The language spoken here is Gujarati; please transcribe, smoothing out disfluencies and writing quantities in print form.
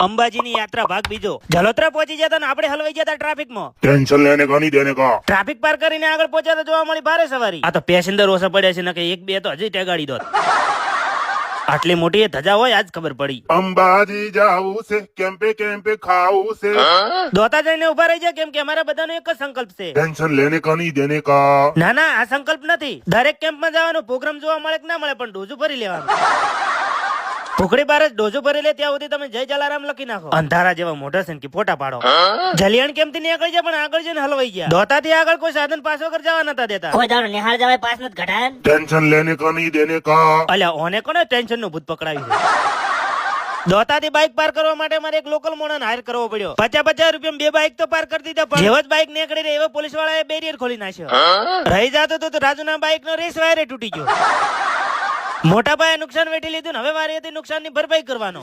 અંબાજીની યાત્રા ભાગ બીજો. જલોત્રા પહોંચી જતા ને આપણે હલવાઈ ગયા ટ્રાફિકમાં. ટેન્શન લેને કા નહીં દેને કા. ટ્રાફિક પાર કરીને આગળ પહોંચ્યા તો જોવા મળી ભારે સવારી. આ તો પેસેન્જર ઓછા પડ્યા છે ને કે એક બે તો હજી ટેગાડી દોત. આટલી મોટી ધજા હોય આજ ખબર પડી. અંબાજી જાવું છે કેમ્પે કેમ્પે ખાવું છે. દોતા જઈને ઉભા રહી જાય કેમ કે અમારા બધાનો એક જ સંકલ્પ છે. ટેન્શન લેને કા નહીં દેને કા. ના ના આ સંકલ્પ નથી. દરેક કેમ્પમાં જવાનો પ્રોગ્રામ જોવા મળે કે ના મળે પણ ડોઝું ભરી લેવાનું. ભૂખડી બાર જ ડોઝું ભરી લે ત્યાં સુધી તમે જય જલારામ લખી નાખો. અંધારા જેવા મોઢા છે કે ફોટા પાડો. જલિયાણ કેમ થી નીકળી જાય પણ આગળ જઈને હલવાઈ ગયા. દોતા થી આગળ કોઈ સાધન પાસ વગર જવા નતા દેતા. કોઈ દાડો નિહાળ જવાય પાસ નથી ઘટાય. ટેન્શન લેને કા નહીં દેને કા. અલ્યા ઓને કોને ટેન્શન નું ભૂત પકડાવ્યું છે. દોતા થી બાઇક પાર કરવા માટે મારે એક લોકલ મોણન હાયર કરવો પડ્યો. 50 રૂપિયા બે બાઇક તો પાર કરી દીધા પણ જેવો જ બાઇક નીકળી રહી એવો પોલીસ વાળાએ બેરિયર ખોલી નાખ્યો. રહી જાતો તો રાજુ ના બાઇક નો રેસ વાયરે તૂટી ગયો. મોટા પાયે નુકસાન વેઠી લીધું ને હવે મારી હતી નુકસાન ની ભરપાઈ કરવાનો.